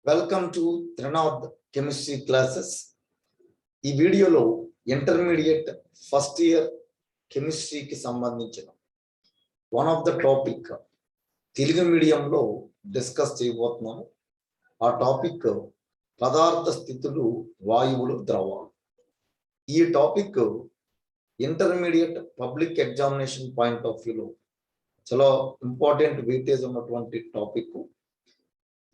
Welcome to Trinath chemistry classes. ఈ వీడియోలో intermediate first year కెమిస్ట్రీకి సంబంధించిన one of the topic Telugu మీడియంలో డిస్కస్ చేయబోతున్నాము. ఆ టాపిక్ పదార్థ స్థితులు, వాయువులు, ద్రవాలు. ఈ topic intermediate public examination point of వ్యూలో చాలా ఇంపార్టెంట్ వెయిటేజ్ ఉన్నటువంటి టాపిక్.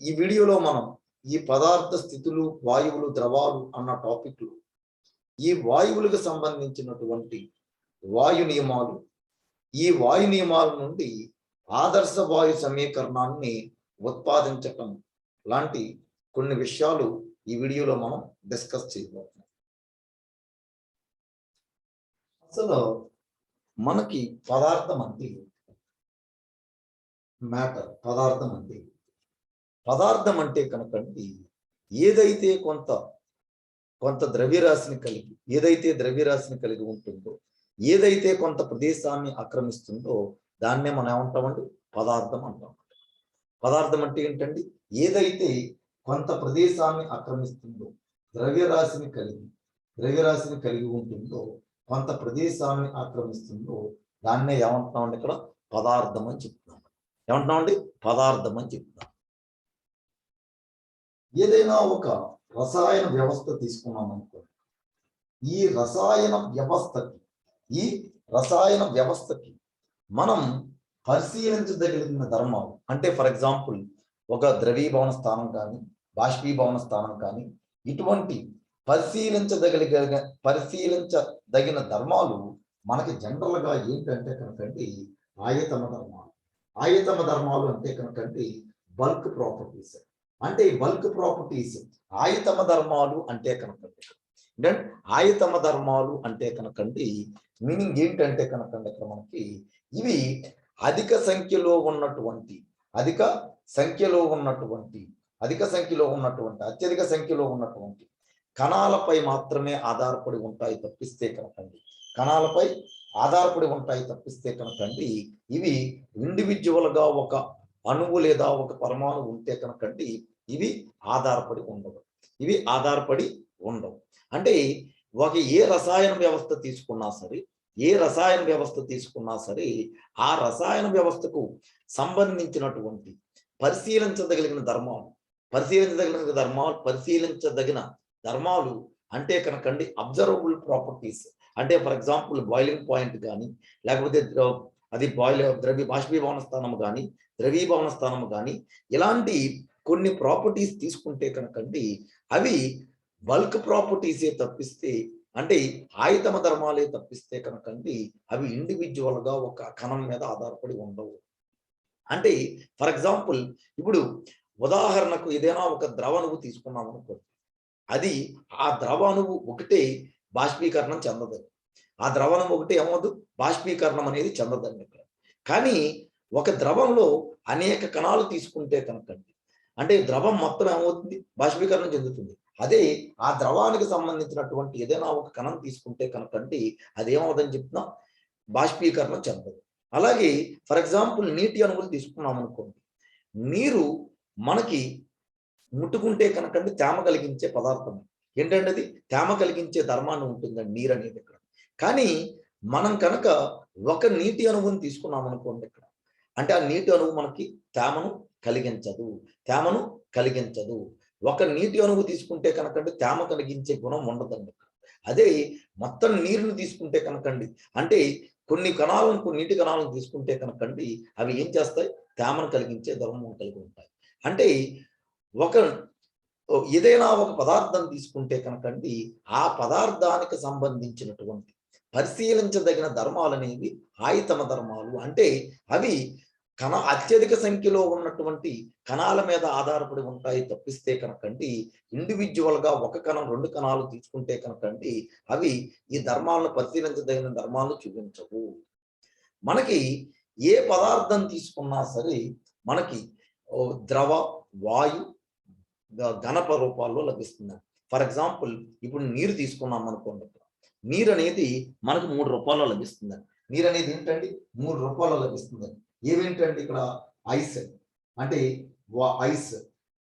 ఈ వీడియోలో మనం ఈ పదార్థ స్థితులు, వాయువులు, ద్రవాలు అన్న టాపిక్లు ఈ వాయువులకు సంబంధించినటువంటి వాయు నియమాలు, ఈ వాయు నియమాల నుండి ఆదర్శ వాయు సమీకరణాన్ని ఉత్పాదించటం లాంటి కొన్ని విషయాలు ఈ వీడియోలో మనం డిస్కస్ చేయబోతున్నాం. అసలు మనకి పదార్థం అంటే మ్యాటర్, పదార్థం అంటే కనుకండి ఏదైతే కొంత ద్రవ్యరాశిని కలిగి ఉంటుందో, ఏదైతే కొంత ప్రదేశాన్ని ఆక్రమిస్తుందో దాన్నే మనం ఏమంటామండి? పదార్థం అంటాం. పదార్థం అంటే ఏంటండి? ఏదైతే కొంత ప్రదేశాన్ని ఆక్రమిస్తుందో, ద్రవ్యరాశిని కలిగి ఉంటుందో, కొంత ప్రదేశాన్ని ఆక్రమిస్తుందో దాన్నే ఏమంటున్నామండి? ఇక్కడ పదార్థం అని చెప్తున్నాం. ఏమంటున్నామండి? పదార్థం అని చెప్తున్నాం. ఏదైనా ఒక రసాయన వ్యవస్థ తీసుకున్నాం అనుకోండి, ఈ రసాయన వ్యవస్థకి మనం పరిశీలించదగిన ధర్మాలు అంటే, ఫర్ ఎగ్జాంపుల్, ఒక ద్రవీభవన స్థానం కానీ, బాష్పీభవన స్థానం కానీ, ఇటువంటి పరిశీలించదగిన ధర్మాలు మనకి జనరల్గా ఏంటంటే కనుకండి ఆయతమ ధర్మాలు అంటే కనుకండి బల్క్ ప్రాపర్టీస్. అంటే ఈ బల్క్ ప్రాపర్టీస్ ఆయతమ ధర్మాలు అంటే కనుకండి, ఆయతమ ధర్మాలు అంటే కనుకండి మీనింగ్ ఏంటంటే కనుకండి ఇక్కడ మనకి ఇవి అధిక సంఖ్యలో ఉన్నటువంటి అత్యధిక సంఖ్యలో ఉన్నటువంటి కణాలపై మాత్రమే ఆధారపడి ఉంటాయి తప్పిస్తే కనుకండి ఇవి ఇండివిజువల్ గా ఒక అణువు లేదా ఒక పరమాణు ఉంటే కనుకండి ఇవి ఆధారపడి ఉండవు. అంటే ఏ రసాయన వ్యవస్థ తీసుకున్నా సరే ఆ రసాయన వ్యవస్థకు సంబంధించినటువంటి పరిశీలించదగిన ధర్మాలు అంటే కనుకండి అబ్జర్వబుల్ ప్రాపర్టీస్. అంటే ఫర్ ఎగ్జాంపుల్ బాయిలింగ్ పాయింట్ కానీ, లేకపోతే అది బాష్పీభవన స్థానం కానీ, ద్రవీభవన స్థానం కానీ, ఇలాంటి కొన్ని ప్రాపర్టీస్ తీసుకుంటే కనుకండి అవి బల్క్ ప్రాపర్టీసే తప్పిస్తే, అంటే ఆయతమ ధర్మాలే తప్పిస్తే కనుకండి అవి ఇండివిజువల్ గా ఒక కణం మీద ఆధారపడి ఉండవు. అంటే ఫర్ ఎగ్జాంపుల్, ఇప్పుడు ఉదాహరణకు ఏదైనా ఒక ద్రవణువు తీసుకున్నాం అనుకోండి, అది ఆ ద్రవణువు ఒకటే బాష్పీకరణం చెందదండి. ఆ ద్రవణం ఒకటి ఏమవుదు? బాష్పీకరణం అనేది చెందదండి ఇక్కడ. కానీ ఒక ద్రవంలో అనేక కణాలు తీసుకుంటే కనుకండి, అంటే ద్రవం మొత్తం ఏమవుతుంది? బాష్పీకరణం చెందుతుంది. అదే ఆ ద్రవానికి సంబంధించినటువంటి ఏదైనా ఒక కణం తీసుకుంటే కనుకండి అదేమవుతుందని చెప్తున్నా? బాష్పీకరణం చెందదు. అలాగే ఫర్ ఎగ్జాంపుల్ నీటి అణువులు తీసుకున్నాం అనుకోండి, నీరు మనకి ముట్టుకుంటే కనుకండి తేమ కలిగించే పదార్థం. ఏంటంటే అది తేమ కలిగించే ధర్మాన్ని ఉంటుందండి నీరు అనేది ఇక్కడ. కానీ మనం కనుక ఒక నీటి అణువుని తీసుకున్నాం అనుకోండి ఇక్కడ, అంటే ఆ నీటి అణువు మనకి తేమను కలిగించదు. ఒక నీటి అణువు తీసుకుంటే కనుకండి తేమ కలిగించే గుణం ఉండదండి. అదే మొత్తం నీరుని తీసుకుంటే కనుకండి, అంటే కొన్ని నీటి కణాలను తీసుకుంటే కనుకండి అవి ఏం చేస్తాయి? తేమను కలిగించే ధర్మం కలిగి ఉంటాయి. అంటే ఏదైనా ఒక పదార్థం తీసుకుంటే కనుకండి ఆ పదార్థానికి సంబంధించినటువంటి పరిశీలించదగిన ధర్మాలు అనేవి ఆయతమ ధర్మాలు. అంటే అవి అత్యధిక సంఖ్యలో ఉన్నటువంటి కణాల మీద ఆధారపడి ఉంటాయి తప్పిస్తే కనుకండి ఇండివిజువల్ గా ఒక కణం, రెండు కణాలు తీసుకుంటే కనుకండి అవి ఈ ధర్మాలను పరిశీలించదగిన ధర్మాలను చూపించవు. మనకి ఏ పదార్థం తీసుకున్నా సరే మనకి ద్రవ, వాయు, ఘనప రూపాల్లో లభిస్తుంది. ఫర్ ఎగ్జాంపుల్, ఇప్పుడు నీరు తీసుకున్నాం అనుకోండి, నీరు అనేది మనకు 3 రూపాల్లో లభిస్తుందండి. నీరు అనేది ఏంటండి? 3 రూపాల్లో లభిస్తుందండి. ఏమేంటండి ఇక్కడ? ఐస్ అంటే ఐస్,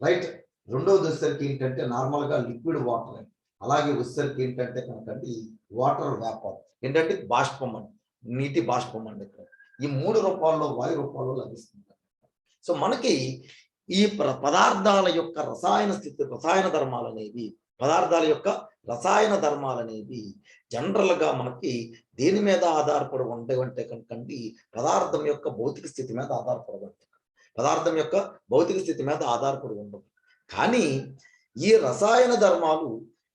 రైట్? రెండోది వచ్చేసరికి ఏంటంటే నార్మల్గా లిక్విడ్ వాటర్ అని, అలాగే వచ్చేసరికి ఏంటంటే కనుకండి వాటర్ వేపర్, ఏంటంటే బాష్పం అండి, నీటి బాష్పం అండి. ఇక్కడ ఈ 3 రూపాల్లో వాయు రూపాల్లో లభిస్తుంది. సో మనకి ఈ పదార్థాల యొక్క రసాయన స్థితి, రసాయన ధర్మాలు అనేవి, పదార్థాల యొక్క రసాయన ధర్మాలు అనేవి జనరల్గా మనకి దేని మీద ఆధారపడి ఉంటాయంటే కనుకండి పదార్థం యొక్క భౌతిక స్థితి మీద ఆధారపడి ఉంటాయి. పదార్థం యొక్క భౌతిక స్థితి మీద ఆధారపడి ఉండవు. కానీ ఈ రసాయన ధర్మాలు,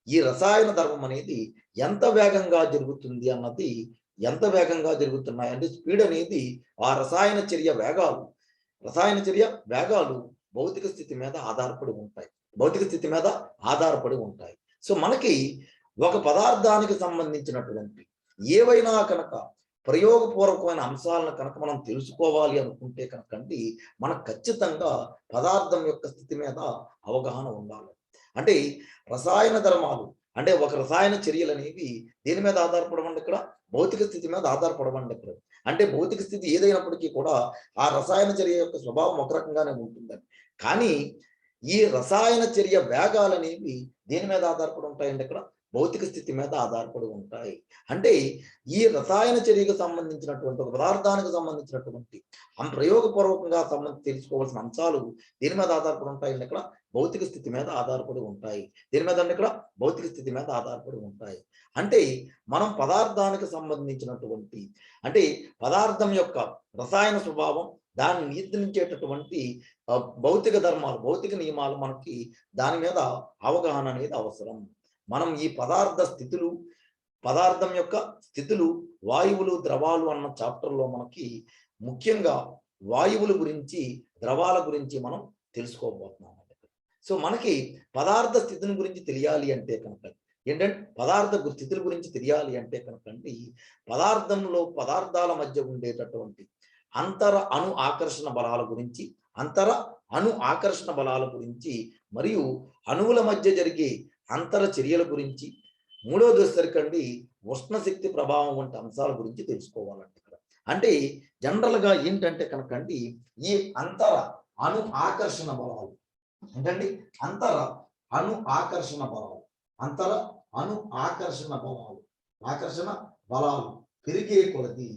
ఈ రసాయన ధర్మం అనేది ఎంత వేగంగా జరుగుతుంది అన్నది, ఎంత వేగంగా జరుగుతున్నాయి అంటే స్పీడ్ అనేది ఆ రసాయన చర్య వేగాలు భౌతిక స్థితి మీద ఆధారపడి ఉంటాయి. భౌతిక స్థితి మీద ఆధారపడి ఉంటాయి. సో మనకి ఒక పదార్థానికి సంబంధించినటువంటి ఏవైనా కనుక ప్రయోగపూర్వకమైన అంశాలను కనుక మనం తెలుసుకోవాలి అనుకుంటే కనుకండి మనకు ఖచ్చితంగా పదార్థం యొక్క స్థితి మీద అవగాహన ఉండాలి. అంటే రసాయన ధర్మాలు అంటే ఒక రసాయన చర్యలు అనేవి దేని మీద ఆధారపడమండి, ఇక్కడ భౌతిక స్థితి మీద ఆధారపడమండి. ఇక్కడ అంటే భౌతిక స్థితి ఏదైనప్పటికీ కూడా ఆ రసాయన చర్య యొక్క స్వభావం ఒక రకంగానే ఉంటుందని. కానీ ఈ రసాయన చర్య వేగాలు అనేవి దేని మీద ఆధారపడి ఉంటాయండి, ఇక్కడ భౌతిక స్థితి మీద ఆధారపడి ఉంటాయి. అంటే ఈ రసాయన చర్యకు సంబంధించినటువంటి ఒక పదార్థానికి సంబంధించినటువంటి ప్రయోగపూర్వకంగా తెలుసుకోవాల్సిన అంశాలు దేని మీద ఆధారపడి ఉంటాయండి, ఇక్కడ భౌతిక స్థితి మీద ఆధారపడి ఉంటాయి. దేని మీద అంటే ఇక్కడ భౌతిక స్థితి మీద ఆధారపడి ఉంటాయి. అంటే మనం పదార్థానికి సంబంధించినటువంటి అంటే పదార్థం యొక్క రసాయన స్వభావం, దాన్ని నియంత్రించేటటువంటి భౌతిక ధర్మాలు, భౌతిక నియమాలు మనకి దాని మీద అవగాహన అనేది అవసరం. మనం ఈ పదార్థం యొక్క స్థితులు, వాయువులు, ద్రవాలు అన్న చాప్టర్లో మనకి ముఖ్యంగా వాయువుల గురించి, ద్రవాల గురించి మనం తెలుసుకోబోతున్నాం. సో మనకి పదార్థ స్థితిని గురించి తెలియాలి అంటే కనుక ఏంటంటే పదార్థ స్థితుల గురించి తెలియాలి అంటే కనుకండి పదార్థాల మధ్య ఉండేటటువంటి అంతర అణు ఆకర్షణ బలాల గురించి, మరియు అణువుల మధ్య జరిగే అంతర చర్యల గురించి, మూడవది వచ్చేసరికండి ఉష్ణశక్తి ప్రభావం వంటి అంశాల గురించి తెలుసుకోవాలంటే ఇక్కడ. అంటే జనరల్గా ఏంటంటే కనుకండి ఈ అంతర అణు ఆకర్షణ బలాలు ఏంటండి, అంతర అణు ఆకర్షణ బలాలు పెరిగే కొలది,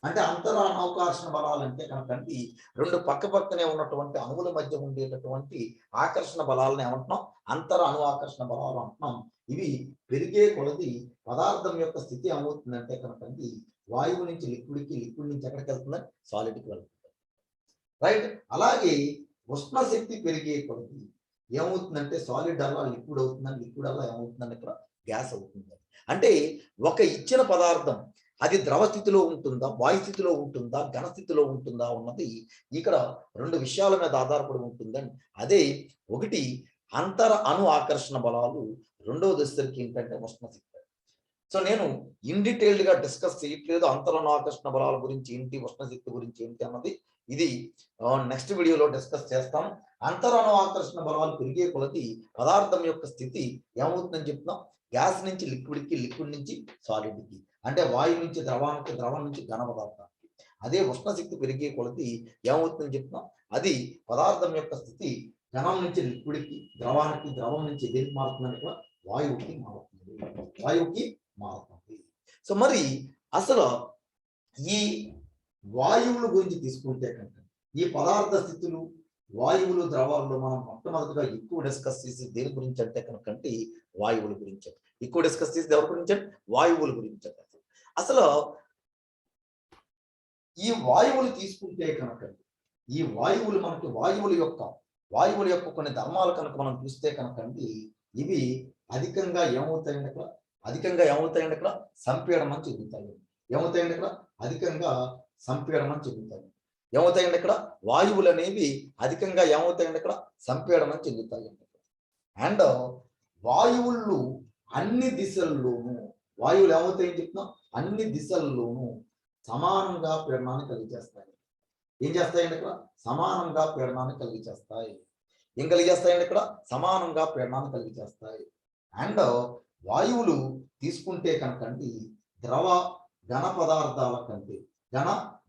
అంటే అంతర అణుఆకర్షణ బలాలు అంటే కనుకండి రెండు పక్కనే ఉన్నటువంటి అణువుల మధ్య ఉండేటటువంటి ఆకర్షణ బలాలను ఏమంటున్నాం, అంతర అణు ఆకర్షణ బలాలు అంటున్నాం. ఇవి పెరిగే కొలది పదార్థం యొక్క స్థితి ఏమవుతుందంటే కనుకండి వాయువు నుంచి లిక్విడ్కి, లిక్విడ్ నుంచి ఎక్కడికి వెళ్తుందని సాలిడ్కి వెళ్తుంది. రైట్. అలాగే ఉష్ణశక్తి పెరిగే కొలది ఏమవుతుందంటే సాలిడ్ అలా లిక్విడ్ అవుతుందని, లిక్విడ్ అలా ఏమవుతుందని ఇక్కడ గ్యాస్ అవుతుంది. అంటే ఒక ఇచ్చిన పదార్థం అది ద్రవ స్థితిలో ఉంటుందా, వాయు స్థితిలో ఉంటుందా, ఘన స్థితిలో ఉంటుందా ఉన్నది ఇక్కడ రెండు విషయాల మీద ఆధారపడి ఉంటుందని. అదే ఒకటి అంతర అణు ఆకర్షణ బలాలు, రెండవది వచ్చేసరికి ఏంటంటే ఉష్ణశక్తి. సో నేను ఇన్ డీటెయిల్డ్గా డిస్కస్ చేయట్లేదు అంతర అణు ఆకర్షణ బలాల గురించి ఏంటి, ఉష్ణశక్తి గురించి ఏంటి అన్నది. ఇది నెక్స్ట్ వీడియోలో డిస్కస్ చేస్తాం. అంతర అణు ఆకర్షణ బలాలు పెరిగే కొలది పదార్థం యొక్క స్థితి ఏమవుతుందని చెప్తున్నాం, గ్యాస్ నుంచి లిక్విడ్కి, లిక్విడ్ నుంచి సాలిడ్కి, అంటే వాయు నుంచి ద్రవానికి, ద్రవం నుంచి ఘన పదార్థానికి. అదే ఉష్ణశక్తి పెరిగే కొలది ఏమవుతుందని చెప్తున్నాం, అది పదార్థం యొక్క స్థితి ఘనం నుంచి లిక్విడ్కి, ద్రవానికి, ద్రవం నుంచి దేనికి మారుతుందని కూడా వాయువుకి మారుతుంది. సో మరి అసలు ఈ వాయువుల గురించి తీసుకుంటే కనుక ఈ పదార్థ స్థితులు, వాయువులు, ద్రవాల్లో మనం మొట్టమొదటిగా ఎక్కువ డిస్కస్ చేసి దేని గురించి అంటే కనుకంటే వాయువుల గురించి ఎక్కువ డిస్కస్ చేసి, ఎవరి గురించి అంటే వాయువుల గురించి. అసలు ఈ వాయువులు తీసుకుంటే కనుక ఈ వాయువులు మనకి వాయువుల యొక్క కొన్ని ధర్మాలు కనుక మనం చూస్తే కనుకండి ఇవి అధికంగా ఏమవుతాయండి ఇక్కడ సంపీడనం చెందుతాయి. ఏమవుతాయండి ఇక్కడ వాయువులు అనేవి అధికంగా ఏమవుతాయండి ఇక్కడ సంపీడనం చెందుతాయి. అండ్ వాయువులు అన్ని దిశల్లోనూ, వాయువులు ఏమవుతాయని చెప్తున్నాం, అన్ని దిశల్లోనూ సమానంగా పీడనాన్ని కలిగజేస్తాయి. ఏం చేస్తాయండి ఇక్కడ, సమానంగా పీడనాన్ని కలిగజేస్తాయి. ఏం కలిగజేస్తాయండి ఇక్కడ, సమానంగా పీడనాన్ని కలిగజేస్తాయి. అండ్ వాయువులు తీసుకుంటే కనుకండి ఘన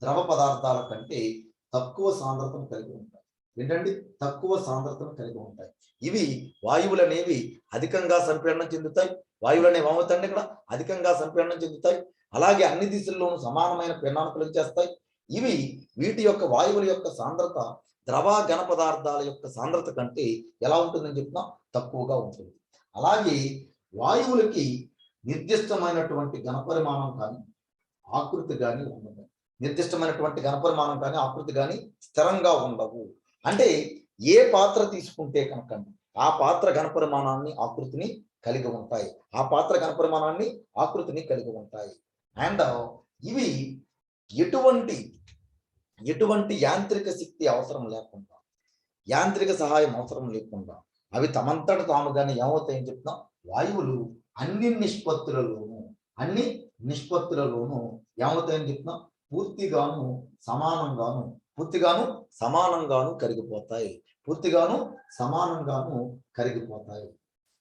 ద్రవ పదార్థాల కంటే తక్కువ సాంద్రతను కలిగి ఉంటాయి. ఏంటండి తక్కువ సాంద్రతను కలిగి ఉంటాయి. ఇవి వాయువులు అనేవి అధికంగా సంపీడనం చెందుతాయి. వాయువులు అనేవి ఏమవుతాయండి ఇక్కడ అధికంగా సంపీడనం చెందుతాయి. అలాగే అన్ని దిశల్లోనూ సమానమైన పీడనాన్ని కలిగజేస్తాయి. ఇవి వీటి యొక్క వాయువుల యొక్క సాంద్రత ద్రవ ఘన పదార్థాల యొక్క సాంద్రత కంటే ఎలా ఉంటుందని చెప్పినా తక్కువగా ఉంటుంది. అలాగే వాయువులకి నిర్దిష్టమైనటువంటి ఘనపరిమాణం కానీ ఆకృతి కానీ ఉండదు. నిర్దిష్టమైనటువంటి ఘనపరిమాణం కానీ ఆకృతి కానీ స్థిరంగా ఉండవు. అంటే ఏ పాత్ర తీసుకుంటే కనుక ఆ పాత్ర ఘనపరిమాణాన్ని ఆకృతిని కలిగి ఉంటాయి. ఆ పాత్ర ఘనపరిమాణాన్ని ఆకృతిని కలిగి ఉంటాయి. అండ్ ఇవి ఎటువంటి యాంత్రిక శక్తి అవసరం లేకుండా, యాంత్రిక సహాయం అవసరం లేకుండా అవి తమంతట తాముగానే ఏమవుతాయని చెప్తున్నా వాయువులు అన్ని నిష్పత్తులలోనూ ఏమవుతాయని చెప్తున్నా పూర్తిగాను సమానంగాను కరిగిపోతాయి.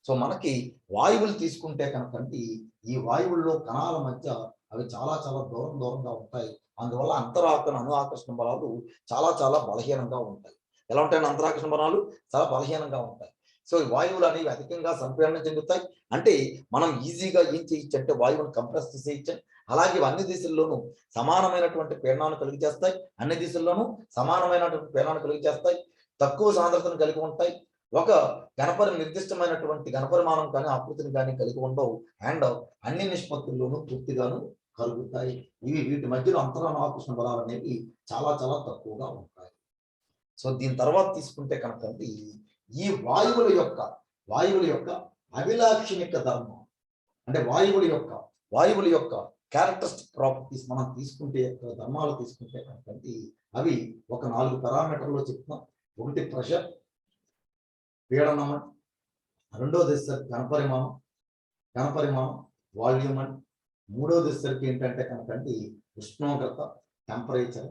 సో మనకి వాయువులు తీసుకుంటే కనుకండి ఈ వాయువుల్లో కణాల మధ్య అవి చాలా చాలా దూరంగా ఉంటాయి. అందువల్ల అంతరాకరణ అణు ఆకర్షణ బలాలు చాలా బలహీనంగా ఉంటాయి. ఎలా ఉంటాయంటే అంతరాకర్షణ బలాలు చాలా బలహీనంగా ఉంటాయి. సో ఈ వాయువులు అనేవి అధికంగా సంపీడనం చెందుతాయి. అంటే మనం ఈజీగా ఏం చేయొచ్చు అంటే వాయువును కంప్రెస్ చేసేయచ్చు. అలాగే అన్ని దిశల్లోనూ సమానమైనటువంటి పీడనాన్ని కలిగి చేస్తాయి. అన్ని దిశల్లోనూ సమానమైనటువంటి పీడనాన్ని కలిగి చేస్తాయి. తక్కువ సాంద్రతను కలిగి ఉంటాయి. ఒక నిర్దిష్టమైనటువంటి ఘనపరిమాణం కానీ ఆకృతిని కానీ కలిగి ఉండవు. అండ్ అన్ని నిష్పత్తుల్లోనూ పూర్తిగాను కలుగుతాయి. వీటి మధ్యలో అంతరాణ ఆకర్షణ బలాలు అనేవి చాలా తక్కువగా ఉంటాయి. సో దీని తర్వాత తీసుకుంటే కనుక ఈ వాయువుల యొక్క అభిలాక్షణిక ధర్మం అంటే వాయువుల యొక్క క్యారెక్టరిస్టిక్ ప్రాపర్టీస్ మనం తీసుకుంటే ధర్మాలు తీసుకుంటే కనుక అవి ఒక 4 పారామీటర్లో చెప్తున్నాం. ఒకటి ప్రెషర్, పీడనం, రెండోది వచ్చేసరికి ఘనపరిమాణం వాల్యూమ్, మూడోది వచ్చేసరికి ఏంటంటే కనుక ఉష్ణోగ్రత టెంపరేచర్,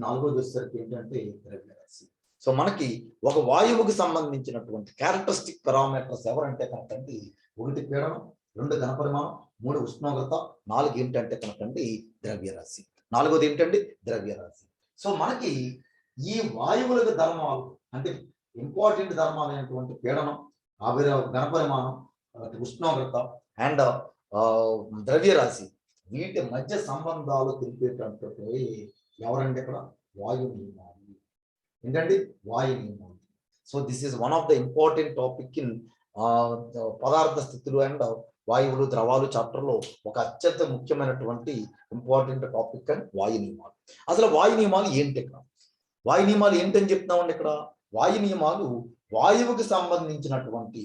నాలుగోది వచ్చేసరికి ఏంటంటే ద్రవ్యరాశి. సో మనకి ఒక వాయువుకి సంబంధించినటువంటి క్యారెక్టరిస్టిక్ పారామీటర్స్ ఎవరంటే కనుక ఒకటి పీడనం, 2 ఘనపరిమాణం, 3 ఉష్ణోగ్రత, 4 ఏంటంటే కనుక ద్రవ్యరాశి. 4వది ఏంటండి ద్రవ్యరాశి. సో మనకి ఈ వాయువులకు ధర్మాలు అంటే ఇంపార్టెంట్ ధర్మాలైనటువంటి పీడనం, ఘనపరిమాణం, ఉష్ణోగ్రత అండ్ ద్రవ్యరాశి వీటి మధ్య సంబంధాలు తెలిపేటటువంటి ఎవరండి ఇక్కడ వాయు నియమాలు. ఏంటండి వాయు నియమాలు. So this is one of the important topic in పదార్థ స్థితులు అండ్ వాయువులు ద్రవాలు చాప్టర్లో ఒక అత్యంత ముఖ్యమైనటువంటి ఇంపార్టెంట్ టాపిక్ అండ్ వాయు నియమాలు. అసలు వాయు నియమాలు ఏంటి? ఇక్కడ వాయు నియమాలు ఏంటని చెప్తున్నామండి. ఇక్కడ వాయు నియమాలు వాయువుకు సంబంధించినటువంటి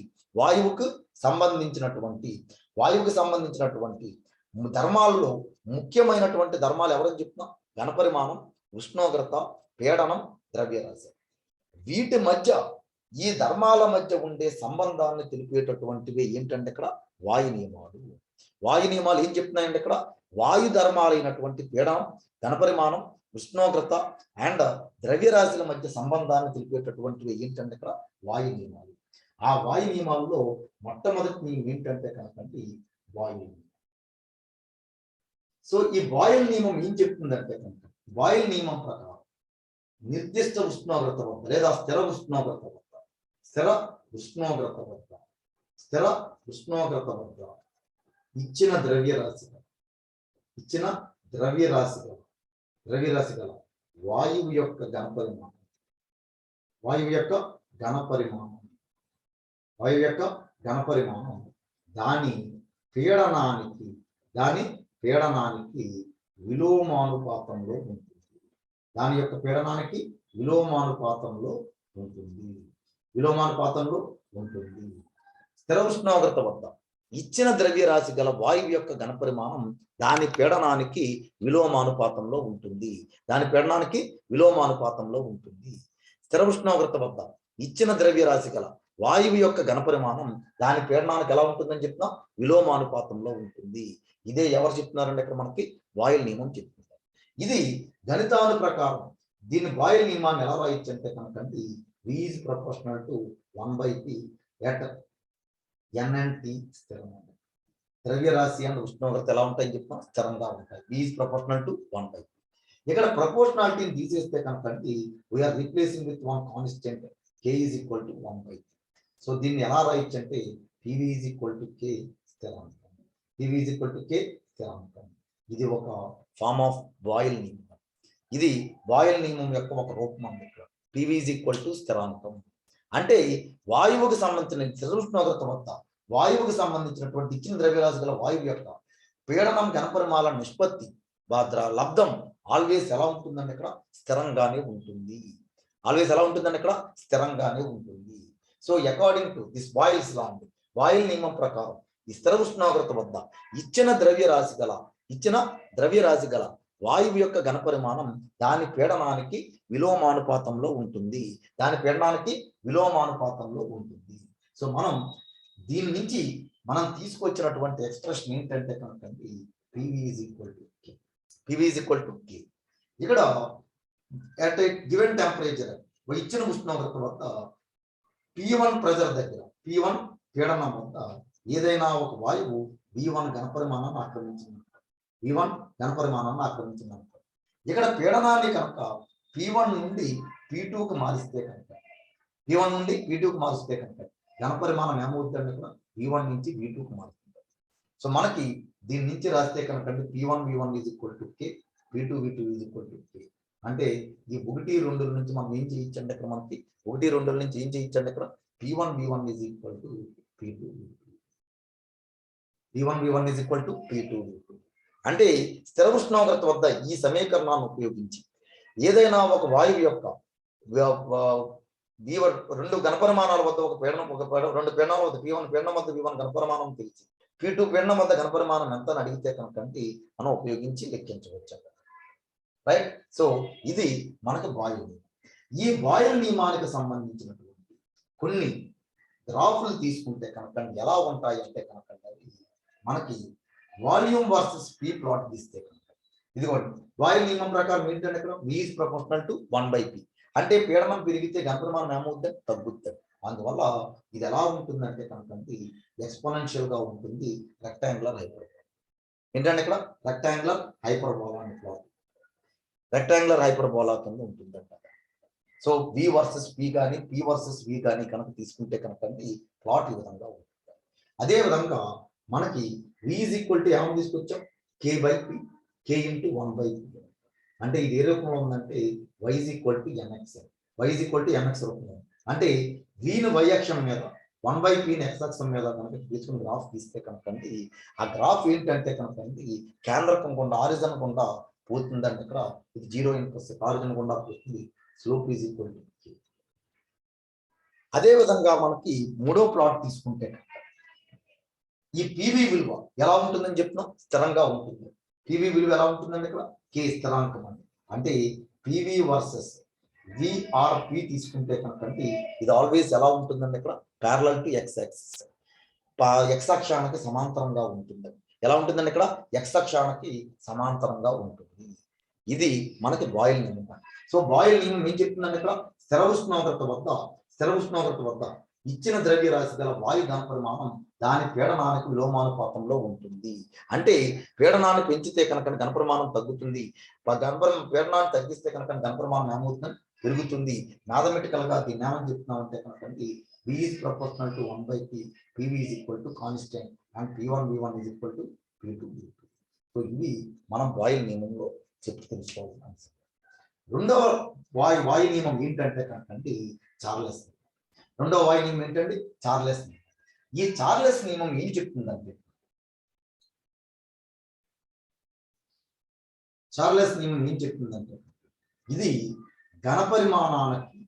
ధర్మాల్లో ముఖ్యమైనటువంటి ధర్మాలు ఎవరని చెప్తున్నాం? ఘనపరిమాణం, ఉష్ణోగ్రత, పీడనం, ద్రవ్యరాశి. వీటి మధ్య ఈ ధర్మాల మధ్య ఉండే సంబంధాన్ని తెలిపేటటువంటివి ఏంటంటే ఇక్కడ వాయు నియమాలు. వాయు నియమాలు ఏం చెప్తున్నాయంటే ఇక్కడ వాయు ధర్మాలైనటువంటి పీడనం, ఘనపరిమాణం, ఉష్ణోగ్రత అండ్ ద్రవ్యరాశుల మధ్య సంబంధాన్ని తెలిపేటటువంటివి ఏంటంటే ఇక్కడ వాయు నియమాలు. ఆ వాయు నియమాల్లో మొట్టమొదటి నియమం ఏంటంటే కనుక వాయు నియమం. సో ఈ వాయు నియమం ఏం చెప్తుందంటే కనుక వాయు నియమం ప్రకారం నిర్దిష్ట ఉష్ణోగ్రత వద్ద లేదా స్థిర ఉష్ణోగ్రత వద్ద ఇచ్చిన ద్రవ్యరాశి గల వాయువు యొక్క ఘనపరిమాణం దాని పీడనానికి విలోమానుపాతంలో ఉంటుంది. దాని యొక్క పీడనానికి విలోమానుపాతంలో ఉంటుంది. స్థిర ఉష్ణోగ్రత వద్ద ఇచ్చిన ద్రవ్యరాశి గల వాయువు యొక్క ఘనపరిమాణం దాని పీడనానికి విలోమానుపాతంలో ఉంటుంది. స్థిర ఉష్ణోగ్రత వద్ద ఇచ్చిన ద్రవ్యరాశి గల వాయువు యొక్క ఘనపరిమాణం దాని పీడనానికి ఎలా ఉంటుందని చెప్తున్నా విలోమానుపాతంలో ఉంటుంది. ఇదే ఎవరు చెప్తున్నారంటే ఇక్కడ మనకి వాయు నియమం చెప్తున్నారు. ఇది గణితాను ప్రకారం దీని వాయు నియమాన్ని ఎలా రాయొచ్చు అంటే కనుక V is proportional to 1/P at N and T స్థిరమైన ద్రవ్యరాశి అండ్ ఉష్ణోగ్రత ఎలా ఉంటాయని చెప్పినా స్థిరంగా ఉంటాయి. V is proportional to 1/P. ఇక్కడ ప్రపోర్షనాలిటీని తీసేస్తే కనుక we are replacing with one constant K is equal to 1/3. So దీన్ని ఎలా రాయొచ్చు అంటే PV is equal to K స్థిరాంకం, PV is equal to K స్థిరాంకం. ఇది ఒక ఫార్మ్ ఆఫ్ బాయిల్ నియమం. ఇది బాయిల్ నియమం యొక్క ఒక రూపం అండి. ఇక్కడ పివి ఈజ్ ఈక్వల్ టు స్థిరాంకం అంటే వాయువుకు సంబంధించిన స్థిరోష్ణోగ్రత వద్ద వాయువుకు సంబంధించినటువంటి ఇచ్చిన ద్రవ్యరాశి గల వాయువు యొక్క పీడనం ఘనపరిమాణ నిష్పత్తి లబ్ధం ఆల్వేస్ ఎలా ఉంటుందండి? ఇక్కడ స్థిరంగానే ఉంటుంది. ఆల్వేస్ ఎలా ఉంటుందండి? ఇక్కడ స్థిరంగానే ఉంటుంది. So according to this boils లా అండి, బాయిల్ నియమం ప్రకారం ఈ స్థిర ఉష్ణోగ్రత వద్ద ఇచ్చిన ద్రవ్యరాశి గల వాయువు యొక్క ఘనపరిమాణం దాని పీడనానికి విలోమానుపాతంలో ఉంటుంది. సో మనం దీని నుంచి మనం తీసుకొచ్చినటువంటి ఎక్స్ప్రెషన్ ఏంటంటే కనుక PV is equal to K. PV is equal to K. ఇక్కడ అట్ ఏ గివెన్ టెంపరేచర్ ఇచ్చిన ఉష్ణోగ్రత వద్ద P1 ప్రెజర్ దగ్గర P1 పీడనం వద్ద ఏదైనా ఒక వాయువు V1 ఘనపరిమాణాన్ని ఆక్రమించిందనుకో. ఇక్కడ పీడనాన్ని కనుక P1 నుండి P2కు మారిస్తే కనుక ఘనపరిమాణం ఏమవుతుందంటే ఇక్కడ V1 నుంచి V2కు మారుతుంది. సో మనకి దీని నుంచి రాస్తే కనుక P1 V1 is equal to K, P2 V2 is equal to K. అంటే ఈ 1, 2 నుంచి మనం ఏం చేయించండి? ఇక్కడ మనకి 1, 2 నుంచి ఏం చేయించండి? ఇక్కడ P1 V1 is equal to P2 V2. P1 V1 is equal to P2 V2. అంటే స్థిర ఉష్ణోగ్రత వద్ద ఈ సమీకరణాన్ని ఉపయోగించి ఏదైనా ఒక వాయువు యొక్క రెండు ఘనపరిమాణాల వద్ద రెండు పీడనాల వద్ద P1 పీడనం వద్ద V1 ఘనపరిమాణం తెలిసి P2 పీడనం వద్ద ఘనపరిమాణం ఎంత అని అడిగితే కనుక మనం ఉపయోగించి లెక్కించవచ్చు. రైట్. సో ఇది మనకి బాయిల్ నియమం. ఈ బాయిల్ నియమానికి సంబంధించినటువంటి కొన్ని గ్రాఫ్లు తీసుకుంటే కనుక ఎలా ఉంటాయి అంటే కనుక మనకి వాల్యూమ్ వర్సెస్ పీ ప్లాట్ తీస్తే కనుక ఇదిగోండి బాయిల్ నియమం ప్రకారం ఏంటంటే ఇక్కడ V is proportional to 1/P. అంటే పీడనం పెరిగితే ఘనపరిమాణం ఏమవుతుంది? తగ్గుతుంది. అందువల్ల ఇది ఎలా ఉంటుందంటే కనుక ఎక్స్పోనెన్షియల్ గా ఉంటుంది. రెక్టాంగులర్ హైపర్బోలా ఏంటంటే ఇక్కడ రెక్టాంగులర్ హైపర్బోలా కింద ఉంటుందంట. సో V వర్సెస్ P కానీ P వర్సెస్ V కానీ కనుక తీసుకుంటే కనుక ప్లాట్ ఈ విధంగా ఉంటుంది. అదే విధంగా మనకి V ఈజ్ ఈక్వల్ టు ఏమని తీసుకొచ్చాం? K/P, K into 1/P. అంటే ఇది ఏ రూపంలో ఉందంటే Y is equal to MX రూపంలో. అంటే Vను Y అక్షం మీద 1/Pని X అక్షం మీద కనుక తీసుకుని గ్రాఫ్ తీస్తే కనుక ఆ గ్రాఫ్ ఏంటంటే కనుక కేంద్రకం గుండా ఆరిజన్ గుండా పోతుందంటే ఇక్కడ ఇది 0 ఇంటూ ఆరిజన్ గుండా పోతుంది. Slope is equal to K. అదే విధంగా మనకి మూడో ప్లాట్ తీసుకుంటే ఈ పివి విలువ ఎలా ఉంటుందని చెప్తున్నాం? స్థిరంగా ఉంటుంది. పివి విలువ ఎలా ఉంటుందండి? ఇక్కడ కే స్థిరాంకం అండి. అంటే పివి వర్సెస్ విఆర్పి తీసుకుంటే కనుక ఇది ఆల్వేస్ ఎలా ఉంటుందండి? ఇక్కడ parallel to X axis, X అక్షానికి సమాంతరంగా ఉంటుంది. ఎలా ఉంటుందండి? ఇక్కడ ఎక్స్ అక్షానికి సమాంతరంగా ఉంటుంది. ఇది మనకి బాయిల్ నియమం. సో బాయిల్ నియమం ఏం చెప్తుందండి? ఇక్కడ స్థిర ఉష్ణోగ్రత వద్ద ఇచ్చిన ద్రవ్యరాశి గల వాయు ఘనపరిమాణం దాని పీడనానికి విలోమానుపాతంలో ఉంటుంది. అంటే పీడనాన్ని పెంచితే కనుక ఘనపరిమాణం తగ్గుతుంది. పీడనాన్ని తగ్గిస్తే కనుక ఘనపరిమాణం ఏమవుతుంది? పెరుగుతుంది. మ్యాథమెటికల్ గా దీన్ని ఏమని చెప్తున్నామంటే కనుక V is proportional to 1/P, PV is equal to constant and P1 V1 is equal to P2 V2. So ఇవి మనం బాయిల్ నియమంలో తెలుసుకోవాల్సిన అంశం. రెండవ వాయు నియమం ఏంటంటే కనుక చార్లెస్. రెండవ వాయు నియమం ఏంటండి? చార్లెస్ నియమం. ఈ చార్లెస్ నియమం ఏం చెప్తుందంటే ఇది ఘనపరిమాణానికి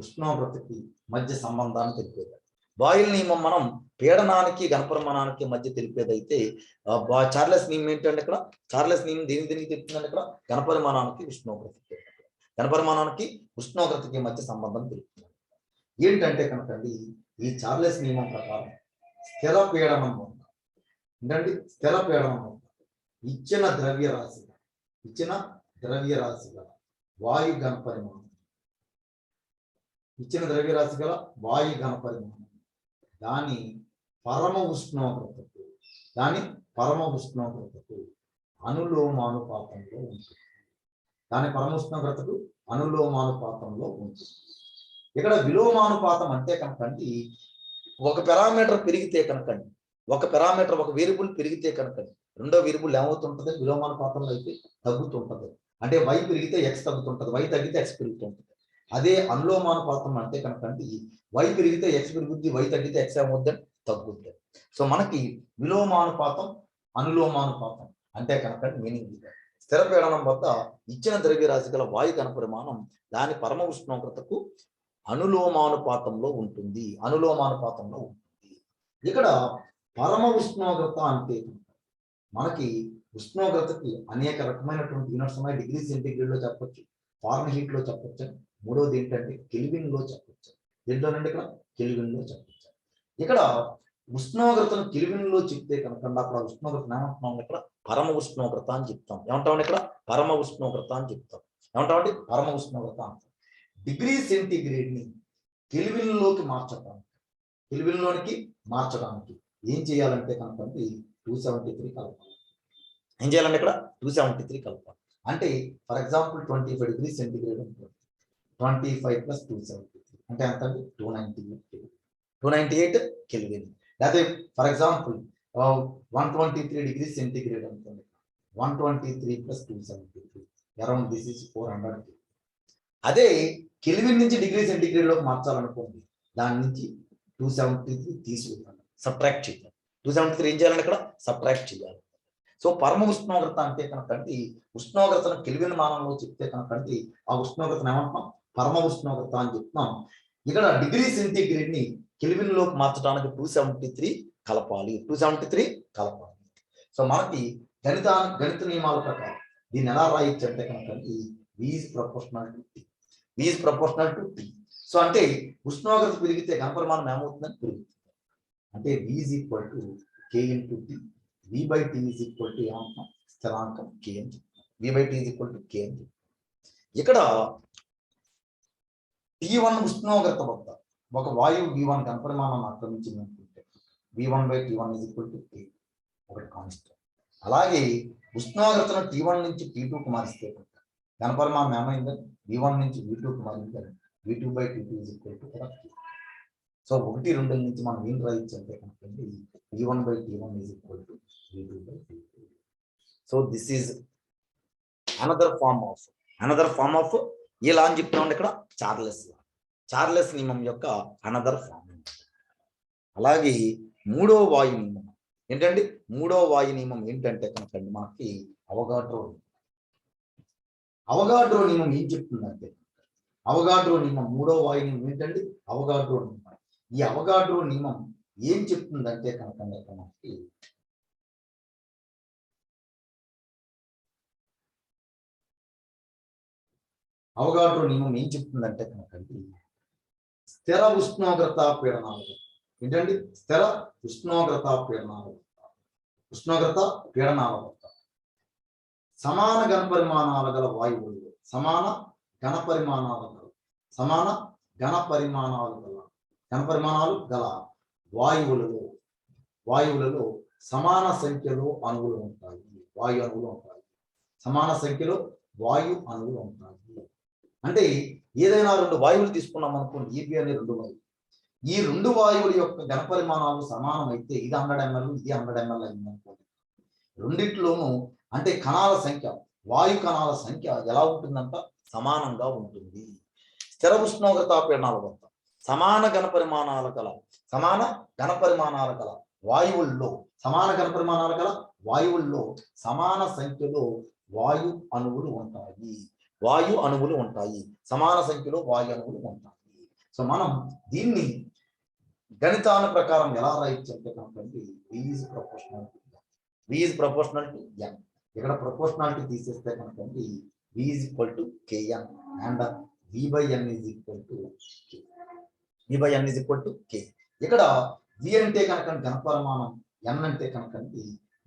ఉష్ణోగ్రతకి మధ్య సంబంధాన్ని తెలిపేది. బాయిల్ నియమం మనం పీడనానికి ఘనపరిమాణానికి మధ్య తెలిపేదైతే చార్లెస్ నియమం ఏంటంటే ఇక్కడ చార్లెస్ నియమం దేనికి చెప్తుందంటే ఇక్కడ ఘనపరిమాణానికి ఉష్ణోగ్రతకి మధ్య సంబంధం తెలుపుతుంది. ఏంటంటే కనుక ఈ చార్లెస్ నియమం ప్రకారం స్థిర పీడనం ఇచ్చిన ద్రవ్యరాశి గల వాయు ఘనపరిమాణం దాని పరమ ఉష్ణోగ్రతకు అనులోమానుపాతంలో ఉంటుంది. దాని పరమోష్ణోగ్రతకు అనులోమానుపాతంలో ఉంటుంది. ఇక్కడ విలోమానుపాతం అంటే కనుకండి ఒక పారామీటర్ పెరిగితే కనుకండి, ఒక పారామీటర్ ఒక వేరియబుల్ పెరిగితే కనుకండి రెండో వేరియబుల్ ఏమవుతుంటుంది? విలోమానుపాతంలో అయితే తగ్గుతుంటుంది. అంటే y పెరిగితే x తగ్గుతుంటుంది, y తగ్గితే x పెరుగుతుంటుంది. అదే అనులోమానుపాతం అంటే కనుకండి y పెరిగితే x పెరుగుద్ది, y తగ్గితే x ఏమవుద్దని తగ్గుద్ది. సో మనకి విలోమానుపాతం అనులోమానుపాతం అంటే కనుక మీనింగ్ ఇది. స్థిర పీడనం వద్ద ఇచ్చిన ద్రవ్యరాశి గల వాయు ఘనపరిమాణం దాని పరమ ఉష్ణోగ్రతకు అనులోమానుపాతంలో ఉంటుంది. అనులోమానుపాతంలో ఉంటుంది. ఇక్కడ పరమ ఉష్ణోగ్రత అంటే మనకి ఉష్ణోగ్రతకి అనేక రకమైనటువంటి యూనిట్స్ ఉన్నాయి. డిగ్రీ సెంటిగ్రేడ్ లో చెప్పొచ్చు, ఫారెన్ హీట్ లో చెప్పొచ్చు. మూడోది ఏంటంటే కెల్విన్ లో చెప్పొచ్చు. ఏంటోనండి ఇక్కడ కెల్విన్ లో చెప్పొచ్చు. ఇక్కడ ఉష్ణోగ్రతను కెల్విన్ లో చెప్తే కనుక అక్కడ ఉష్ణోగ్రతను ఏమంటున్నాం? ఇక్కడ పరమ ఉష్ణోగ్రత అని చెప్తాం. ఏమంటామండి? ఇక్కడ పరమ ఉష్ణోగ్రత అని చెప్తాం. ఏమంటామండి? పరమ ఉష్ణోగ్రత అంటాం. డిగ్రీ సెంటిగ్రేడ్ ని కెల్విన్ లోకి మార్చడానికి, కెల్విన్ లోనికి మార్చడానికి ఏం చేయాలంటే కనుక 273 కలపాలి. ఏం చేయాలంటే ఇక్కడ 273 కలపాలి. అంటే ఫర్ ఎగ్జాంపుల్ 25 డిగ్రీ సెంటిగ్రేడ్ ఉంటుంది. 25 + 273 అంటే ఎంత అండి? 298 కెల్విన్. లేకపోతే ఫర్ ఎగ్జాంపుల్ 123 డిగ్రీ సెంటిగ్రేడ్ ఉంటుంది. 123 + 273 అరౌండ్ దిస్ ఇస్ 400 కెల్విన్. అదే కెల్విన్ నుంచి డిగ్రీ సెంటిగ్రేడ్ లోకి మార్చాలనుకోండి, దాని నుంచి 273 తీసుకుంటాను, సబ్ట్రాక్ట్ చేయాలి. 273 ఏం చేయాలంటే ఇక్కడ సబ్ట్రాక్ట్ చేయాలి. సో పరమ ఉష్ణోగ్రత అంటే కనుకండి ఉష్ణోగ్రతను కెల్విన్ మానంలో చెప్తే కనుకండి ఆ ఉష్ణోగ్రతను ఏమంటున్నాం? పరమ ఉష్ణోగ్రత అని చెప్తున్నాం. ఇక్కడ డిగ్రీ సెంటిగ్రేడ్ ని కెల్విన్ లోకి మార్చడానికి 273 కలపాలి. 273 కలపాలి. సో మనకి గణిత నియమాల ప్రకారం దీన్ని ఎలా రాయొచ్చు అంటే కనుకండి V is proportional to T. V is proportional to T. So అంటే ఉష్ణోగ్రత పెరిగితే ఘనపరిమాణం ఏమవుతుందని పెరుగుతుంది. అంటే V is equal to K into T. V/T is equal to ఏమంటున్నాం? స్థిరాంకం K అని చెప్తాం. V/T is equal to K అని చెప్తాం. ఇక్కడ T1 ఉష్ణోగ్రత వద్ద ఒక వాయువు V1 ఘనపరిమాణాన్ని ఆక్రమించింది అనుకుంటే V1/T1 is equal to K, ఒకటి కాన్స్టెంట్. అలాగే ఉష్ణోగ్రతను T1 నుంచి T2కు మారిస్తే ఘనపరిమాణం ఏమైందని V1 నుంచి V2కు మారిందని V2/T2 is equal to K. So 1, 2 నుంచి మనం ఏం రాయొచ్చు అంటే కనుక V1/T1 is equal to V2/T2. So this is another form of a law అని చెప్తున్నాం ఇక్కడ? చార్లెస్ నియమం యొక్క అనదర్ ఫార్మ్. అలాగే మూడో వాయు నియమం ఏంటండి? మూడో వాయు నియమం ఏంటంటే కనుక మనకి అవగాడ్రో నియమం ఏం చెప్తుందంటే, అవగాడ్రో నియమం మూడో వాయు నియమం ఏంటండి? అవగాడ్రో నియమం. ఈ అవగాడ్రో నియమం ఏం చెప్తుందంటే కనుక మనకి అవగాడ్రో నియమం ఏం చెప్తుందంటే కనుకండి స్థిర ఉష్ణోగ్రత పీడనాలు ఏంటండి? స్థిర ఉష్ణోగ్రత పీడనాలు వద్ద సమాన ఘనపరిమాణాల గల వాయువులు, సమాన ఘనపరిమాణాలు గల వాయువులలో సమాన సంఖ్యలో అణువులు ఉంటాయి. సమాన సంఖ్యలో వాయు అణువులు ఉంటాయి. అంటే ఏదైనా 2 వాయువులు తీసుకున్నాం అనుకోండి, ఈపీ అనే 2 వాయువులు. ఈ 2 వాయువుల యొక్క ఘనపరిమాణాలు సమానమైతే ఇది 100 ml, ఇది 100 ml అయింది అనుకోండి. రెండిట్లోనూ అంటే కణాల సంఖ్య, వాయు కణాల సంఖ్య ఎలా ఉంటుందంట? సమానంగా ఉంటుంది. స్థిర ఉష్ణోగ్రత పీడనాల వద్ద సమాన ఘనపరిమాణాల గల వాయువుల్లో సమాన సంఖ్యలో వాయు అణువులు ఉంటాయి. సమాన సంఖ్యలో వాయు అణువులు ఉంటాయి. సో మనం దీన్ని గణితాల ప్రకారం ఎలా రాయొచ్చు అంటే కనుకండి V is proportional to N. ఇక్కడ ప్రపోర్షనాలిటీ తీసేస్తే కనుకండి V is equal to Kn and V/N is equal to K. ఇక్కడ V అంటే కనుక ఘనపరిమాణం, N అంటే కనుకండి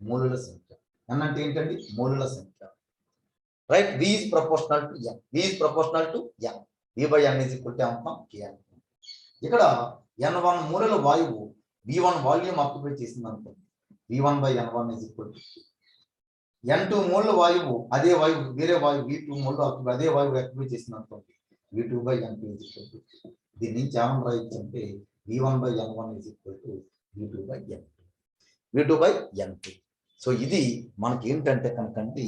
మోలుల సంఖ్య. N అంటే ఏంటండి? మోలుల సంఖ్య. Right? V is proportional to N. V/N is equal to K. ఇక్కడ N1 మూలల వాయువు V1 వాల్యూమ్ ఆక్యుపై చేసింది అనుకోండి, V1/N1 is equal to K. N2 mole వాయువు అదే వాయువు వేరే వాయువు V2 మోల్ అదే వాయువు యాక్టివేట్ చేసింది అనుకోండి, V2/N2 దీని నుంచి ఏమని రాయొచ్చు అంటే V1/N1 V2/N2. సో ఇది మనకి ఏంటంటే కనుకండి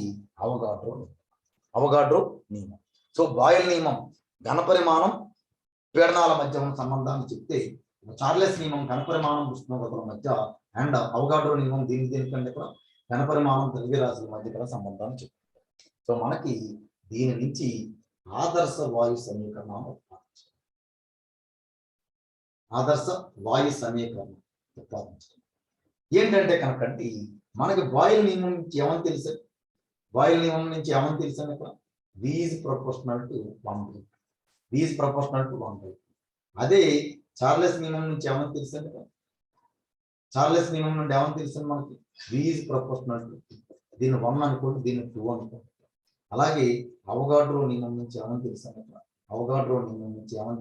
అవగాడ్రో నియమం. సో బాయిల్ నియమం ఘనపరిమాణం పీడనాల మధ్య ఉన్న సంబంధాన్ని చెప్తే, చార్లెస్ నియమం ఘనపరిమాణం ఉష్ణోగ్రతల మధ్య, అండ్ అవగాడ్రో నియమం దీనికంటే కూడా ఘనపరిమాణం ద్రవ్యరాశుల మధ్య కూడా సంబంధాన్ని చెప్తుంది. సో మనకి దీని నుంచి ఆదర్శ వాయు సమీకరణాన్ని ఉత్పాదించడం ఏంటంటే కనుకండి మనకి బాయిల్ నియమం నుంచి ఏమని తెలుసు, ఇక్కడ V is proportional to 1/2. అదే చార్లెస్ నియమం నుంచి ఏమని తెలుసు, చార్లెస్ నియమం నుండి ఏమని తెలుసు మనకి V is proportional to, దీన్ని 1 అనుకోండి, దీన్ని 2 అనుకోండి. అలాగే అవగాడ్రో నియమం నుంచి ఏమని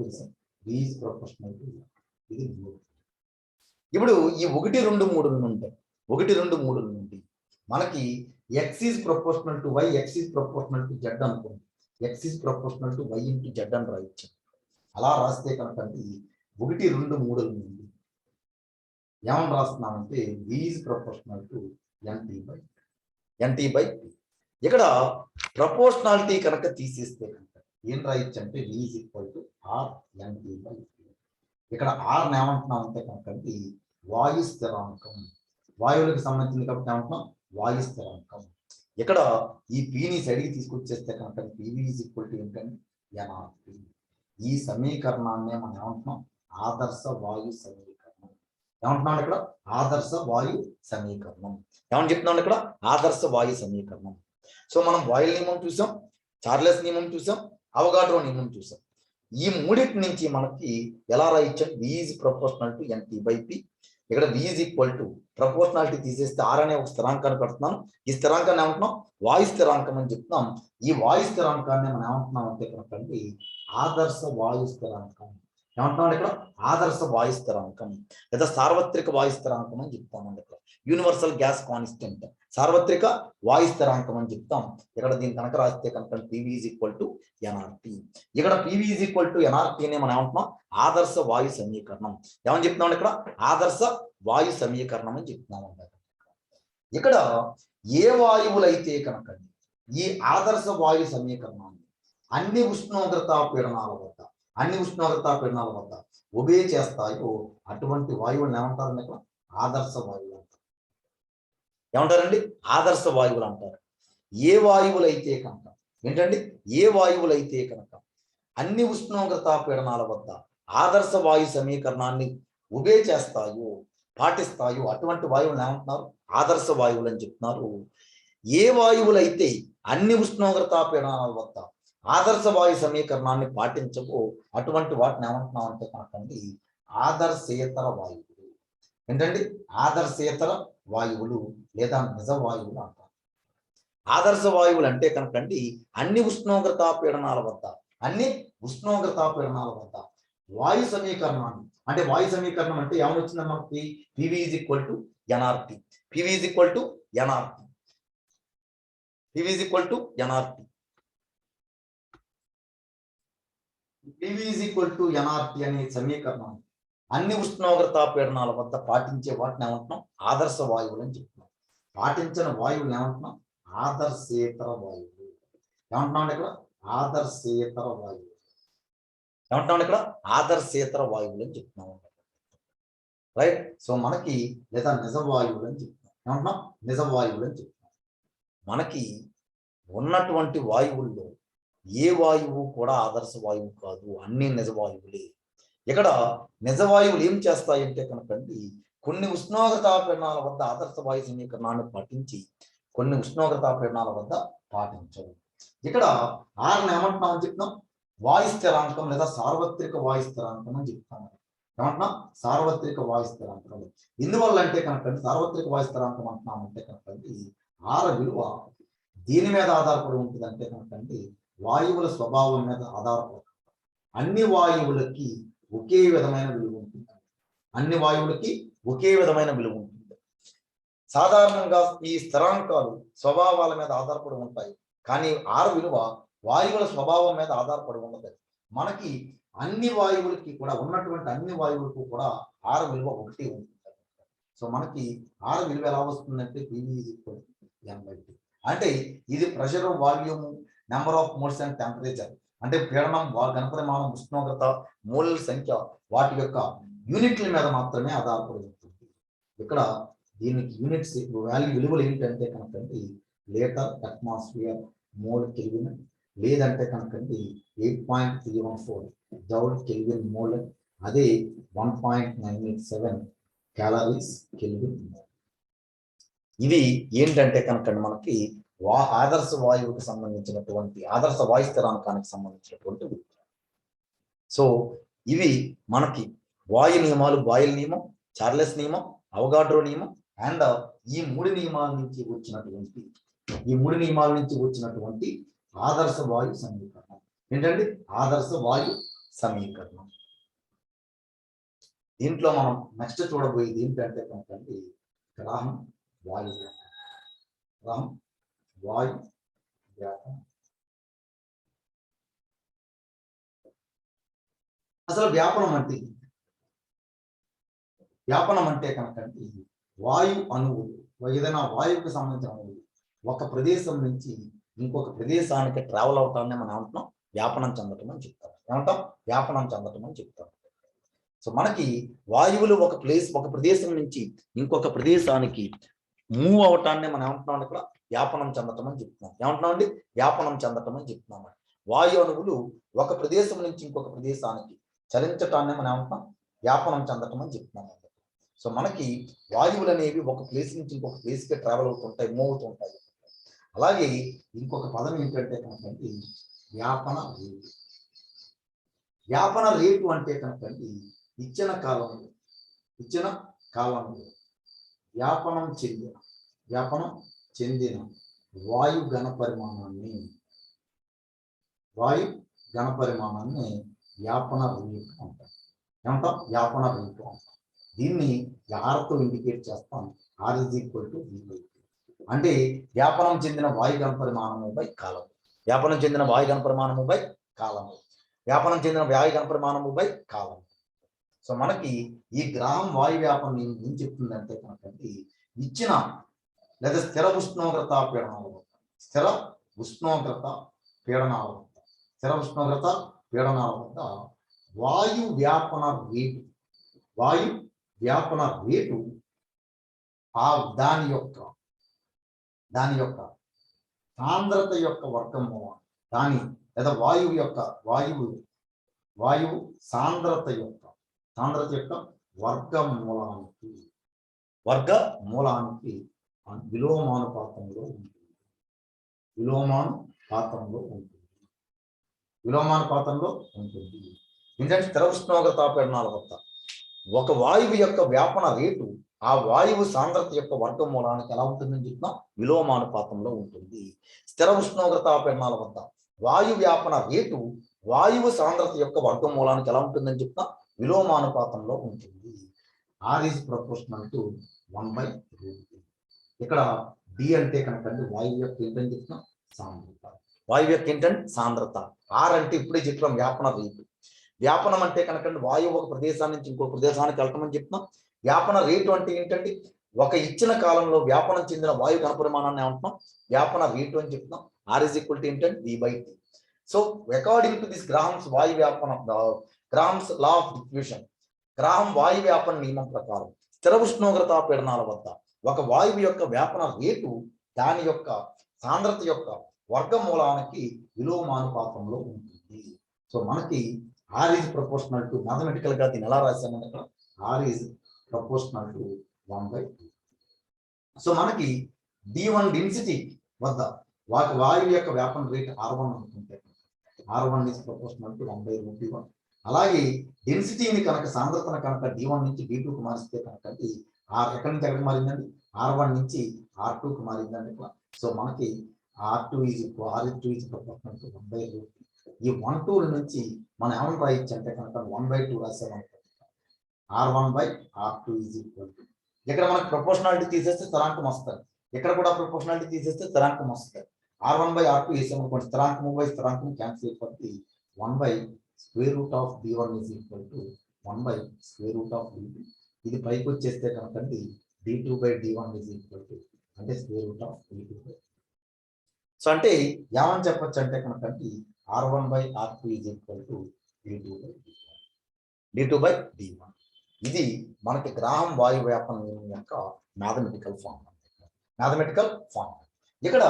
తెలుసు, V is proportional to, ఇది 3. ఇప్పుడు ఈ 1, 2, 3 నుండి మనకి X is proportional to Y, X is proportional to Z అనుకోండి, X is proportional to Y into Z అని రాయొచ్చు. అలా రాస్తే కనుక 1, 2, 3 నుండి ఏమని రాస్తున్నామంటే V is proportional to NT/P. ఇక్కడ ప్రపోర్షనాలిటీ కనుక తీసేస్తే కనుక ఏం రాయొచ్చు అంటే V is equal to RNT/P. ఇక్కడ R ఏమంటున్నాం అంటే కనుక వాయు స్థిరాంకం, వాయువులకు సంబంధించింది కాబట్టి ఏమంటున్నాం వాయు స్థిరాంకం. ఇక్కడ ఈ పిని సైడ్కి తీసుకొచ్చేస్తే కనుక PV is equal to ఏంటంటే NRP. ఈ సమీకరణాన్ని మనం ఏమంటున్నాం ఆదర్శ వాయు సమీకరణం. ఏమంటున్నాం ఇక్కడ ఆదర్శ వాయు సమీకరణం. ఏమని చెప్తున్నాం ఇక్కడ ఆదర్శ వాయు సమీకరణం. సో మనం బాయిల్ నియమం చూసాం, చార్లెస్ నియమం చూసాం, అవగాడ్రో నియమం చూసాం. ఈ మూడింటి నుంచి మనకి ఎలా రాయొచ్చు, V is proportional to NT/P. ఇక్కడ V is equal to proportionality తీసేస్తే R అనే ఒక స్థిరాంకాన్ని పెడుతున్నాను. ఈ స్థిరాంకాన్ని ఏమంటున్నాం వాయు స్థిరాంకం అని చెప్తున్నాం. ఈ వాయు స్థిరాంకాన్ని మనం ఏమంటున్నాం అంటే కనుకండి ఆదర్శ వాయు స్థిరాంకం. ఏమంటున్నాం ఇక్కడ ఆదర్శ వాయు స్థిరాంకం లేదా సార్వత్రిక వాయు స్థిరాంకం అని చెప్తామండి. ఇక్కడ యూనివర్సల్ గ్యాస్ కాన్స్టెంట్ సార్వత్రిక వాయు స్థిరాంకం అని చెప్తాం. ఇక్కడ దీన్ని కనుక రాస్తే కనుక PV is equal to NRT. ఇక్కడ PV is equal to NRT ని మనం ఏమంటున్నాం ఆదర్శ వాయు సమీకరణం. ఏమని చెప్తున్నాం ఇక్కడ ఆదర్శ వాయు సమీకరణం అని చెప్తున్నాం. ఇక్కడ ఏ వాయువులైతే కనుక ఈ ఆదర్శ వాయు సమీకరణాన్ని అన్ని ఉష్ణోగ్రతా పీడనాల వద్ద ఒబే చేస్తాయో అటువంటి వాయువులను ఏమంటారండి ఇక్కడ ఆదర్శ వాయువులు అంటారు. ఏమంటారండి ఆదర్శ వాయువులు అంటారు. ఏ వాయువులైతే కనుక ఏంటండి ఏ వాయువులైతే కనుక అన్ని ఉష్ణోగ్రతా పీడనాల వద్ద ఆదర్శ వాయు సమీకరణాన్ని ఒబే చేస్తాయో పాటిస్తాయో అటువంటి వాయువులను ఏమంటున్నారు ఆదర్శ వాయువులు అని చెప్తున్నారు. ఏ వాయువులైతే అన్ని ఉష్ణోగ్రతా పీడనాల వద్ద ఆదర్శ వాయు సమీకరణాన్ని పాటించవో అటువంటి వాటిని ఏమంటున్నాం అంటే కనుకండి ఆదర్శేతర వాయువులు. ఏంటండి ఆదర్శేతర వాయువులు లేదా నిజ వాయువులు అంటారు. ఆదర్శ వాయువులు అంటే కనుకండి అన్ని ఉష్ణోగ్రతా పీడనాల వద్ద వాయు సమీకరణాన్ని, అంటే వాయు సమీకరణం అంటే ఏమని వచ్చిందని మనకి PV is equal to NRT. PV is equal to NRT. PV is equal to NRT. PV is equal to NRT అనే సమీకరణం అన్ని ఉష్ణోగ్రతా పీడనాల వద్ద పాటించే వాటిని ఏమంటున్నాం ఆదర్శ వాయువులు అని చెప్తున్నాం. పాటించిన వాయువులు ఏమంటున్నాం ఆదర్శేతర వాయువులు. ఏమంటున్నాం ఇక్కడ ఆదర్శేతర వాయువులు. ఏమంటున్నాం ఇక్కడ ఆదర్శేతర వాయువులు అని చెప్తున్నాం. రైట్. సో మనకి లేదా నిజ వాయువులు అని చెప్తున్నాం. ఏమంటున్నాం నిజ వాయువులు అని చెప్తున్నాం. మనకి ఉన్నటువంటి వాయువుల్లో ఏ వాయువు కూడా ఆదర్శ వాయువు కాదు, అన్ని నిజ వాయువులే. ఇక్కడ నిజ వాయువులు ఏం చేస్తాయంటే కనుకండి కొన్ని ఉష్ణోగ్రతా పీడనాల వద్ద ఆదర్శ వాయు సమీకరణాన్ని పాటించి కొన్ని ఉష్ణోగ్రతా పీడనాల వద్ద పాటించవు. ఇక్కడ ఆర్ని ఏమంటున్నామని చెప్తున్నాం వాయు స్థిరాంకం లేదా సార్వత్రిక వాయు స్థిరాంకం అని చెప్తాము. ఏమంటున్నాం సార్వత్రిక వాయు స్థిరాంకం. ఎందువల్ల అంటే కనుక సార్వత్రిక వాయు స్థిరాంకం అంటున్నామంటే కనుకండి ఆర్ విలువ దీని మీద ఆధారపడి ఉంటుంది అంటే కనుకండి వాయువుల స్వభావం మీద ఆధారపడి అన్ని వాయువులకి ఒకే విధమైన విలువ ఉంటుంది. సాధారణంగా ఈ స్థిరాంకాలు స్వభావాల మీద ఆధారపడి ఉంటాయి, కానీ ఆర్ విలువ వాయువుల స్వభావం మీద ఆధారపడి ఉండదు. మనకి అన్ని వాయువులకి కూడా ఉన్నటువంటి అన్ని వాయువులకు కూడా ఆర్ విలువ 1 ఉంటుంది. సో మనకి ఆర్ విలువ ఎలా వస్తుందంటే PV = M/T. అంటే ఇది pressure, volume, number of moles and temperature, అంటే పీడనం, ఘనపరిమాణం, ఉష్ణోగ్రత, మోల్ సంఖ్య, వాటి యొక్క యూనిట్ల మీద మాత్రమే ఆధారపడి ఉంటుంది. ఇక్కడ దీనికి యూనిట్స్ విలువలు ఏంటంటే కనుకండి లీటర్, అట్మాస్ఫియర్, మోల్, కెల్విన్, లేదంటే కనుకండి 8.314 జౌల్ కెల్విన్ మోల్, అదే 1.987 క్యాలరీస్ కెల్విన్. ఇవి ఏంటంటే కనుక మనకి ఆదర్శ వాయువుకి సంబంధించినటువంటి ఆదర్శ వాయు స్థిరాంకానికి సంబంధించినటువంటి. సో ఇవి మనకి వాయు నియమాలు, బాయిల్ నియమం, చార్లెస్ నియమం, అవగాడ్రో నియమం అండ్ ఈ 3 నియమాల నుంచి వచ్చినటువంటి ఆదర్శ వాయు సమీకరణం. ఏంటంటే ఆదర్శ వాయు సమీకరణం. దీంట్లో మనం నెక్స్ట్ చూడబోయేది ఏంటంటే కనుకండి గ్రాహం వాయు వ్యాపనం. అసలు వ్యాపనం అంటే కనుకండి వాయు అణువులు, ఏదైనా వాయువుకి సంబంధించిన అణువులు ఒక ప్రదేశం నుంచి ఇంకొక ప్రదేశానికి ట్రావెల్ అవటాన్ని మనం ఏమంటున్నాం? వ్యాపనం చెందటం అని చెప్తాం. వ్యాపనం చెందటం అని చెప్తాం. సో మనకి వాయువులు ఒక ప్రదేశం నుంచి ఇంకొక ప్రదేశానికి మూవ్ అవటాన్ని మనం ఏమంటున్నాం? ఇక్కడ వ్యాపనం చెందటం అని చెప్తున్నాం. ఏమంటున్నామండి? వ్యాపనం చెందటం అని చెప్తున్నాం. వాయు అణువులు ఒక ప్రదేశం నుంచి ఇంకొక ప్రదేశానికి చలించటాన్ని మనం ఏమంటున్నాం? వ్యాపనం చెందటం అని చెప్తున్నాం. సో మనకి వాయువులు అనేవి ఒక ప్లేస్ నుంచి ఇంకొక ప్లేస్కి ట్రావెల్ అవుతుంటాయి, మూవ్ అవుతుంటాయి. అలాగే ఇంకొక పదం ఏంటంటే కనుకండి వ్యాపన రేటు. వ్యాపన రేటు అంటే కనుకండి ఇచ్చిన కాలంలో వ్యాపనం చెందిన వాయు ఘన పరిమాణాన్ని వ్యాపన రేటు అంటాం. ఏమంటాం? వ్యాపన రేటు అంటాం. దీన్ని ఆర్తో ఇండికేట్ చేస్తాం. R = V/T. అంటే వ్యాపనం చెందిన వాయు ఘన పరిమాణము బై కాలం. వ్యాపనం చెందిన వాయు ఘన పరిమాణము బై కాలము. వ్యాపనం చెందిన వాయు ఘన పరిమాణము బై కాలం. సో మనకి ఈ గ్రాహం వాయు వ్యాపనం ఏం చెప్తుందంటే కనుకండి ఇచ్చిన లేదా స్థిర ఉష్ణోగ్రత పీడనాల వద్ద వాయు వ్యాపన రేటు దాని యొక్క సాంద్రత యొక్క వర్గమూలం, లేదా వాయువు సాంద్రత యొక్క వర్గమూలానికి విలోమానుపాతంలో ఉంటుంది. ఎందుకంటే స్థిర ఉష్ణోగ్రత పీడనాల వద్ద ఒక వాయువు యొక్క వ్యాపన రేటు ఆ వాయువు సాంద్రత యొక్క వర్గమూలానికి ఎలా ఉంటుందని చెప్తున్నా? విలోమానుపాతంలో ఉంటుంది. స్థిర ఉష్ణోగ్రత పీడనాల వద్ద వాయు వ్యాపన రేటు వాయువు సాంద్రత యొక్క వర్గమూలానికి ఎలా ఉంటుందని చెప్తున్నా? విలోమానుపాతంలో ఉంటుంది. R = 1/√. ఇక్కడ D అంటే కనుకండి వాయువు యొక్క ఏంటని చెప్తున్నా? సాంద్రత. సాంద్రత. R అంటే ఇప్పుడే చెప్పాం వ్యాపన రేటు. వ్యాపనం అంటే కనుకండి వాయువు ఒక ప్రదేశాన్ని నుంచి ఇంకో ప్రదేశానికి వెళ్ళటమని చెప్తున్నాం. వ్యాపన రేటు అంటే ఏంటండి? ఒక ఇచ్చిన కాలంలో వ్యాపనం చెందిన వాయు ఘన పరిమాణాన్ని ఏమంటున్నాం? వ్యాపన రేటు అని చెప్తున్నాం. R = V/T. So according to this Graham's law of diffusion, Graham వాయు వ్యాపన నియమం ప్రకారం స్థిర ఉష్ణోగ్రత పీడనాల వద్ద ఒక వాయువు యొక్క వ్యాపన రేటు దాని యొక్క సాంద్రత యొక్క వర్గమూలానికి విలోమానుపాతంలో ఉంటుంది. సో మనకి R = మ్యాథమెటికల్ గా దీన్ని ఎలా రాశామని ఇక్కడ R = 1/2. సో మనకి D1 డెన్సిటీ వద్ద వాయువు యొక్క వ్యాపన రేటు R1 అనుకుంటే R1 = 1/√T1. అలాగే డెన్సిటీని కనుక సాంద్రతను కనుక D1 నుంచి D2కు మారిస్తే కనుక ఎక్కడి నుంచి ఎక్కడికి మారిందండి? R1 నుంచి R2కు మారిందండి. సో మనకి R2 = 1/√T. ఈ 1, 2 నుంచి మనం ఏమని రాయొచ్చు అంటే కనుక 1/2 రాసామనుకో R1/R2 = ఇక్కడ మనకు ప్రపోర్షనాలిటీ తీసేస్తే స్థిరాంకం వస్తుంది, ఇక్కడ కూడా ప్రపోర్షనాలిటీ తీసేస్తే స్థిరాంకం వస్తుంది. R1/R2 వేసామనుకోండి, స్థిరాంకం బై స్థిరాంకం క్యాన్సిల్ అయిపోతుంది. 1/√B1 is equal to 1/√B2. ఇది పైకి వచ్చేస్తే కనుకండి D2/D1 is equal to అంటే √B2. సో అంటే ఏమని చెప్పొచ్చు అంటే కనుకండి R1/R2 is equal to D2/D1. ఇది మనకి గ్రాహం వాయు వ్యాపన నియమం యొక్క మ్యాథమెటికల్ ఫార్మ్. ఇక్కడ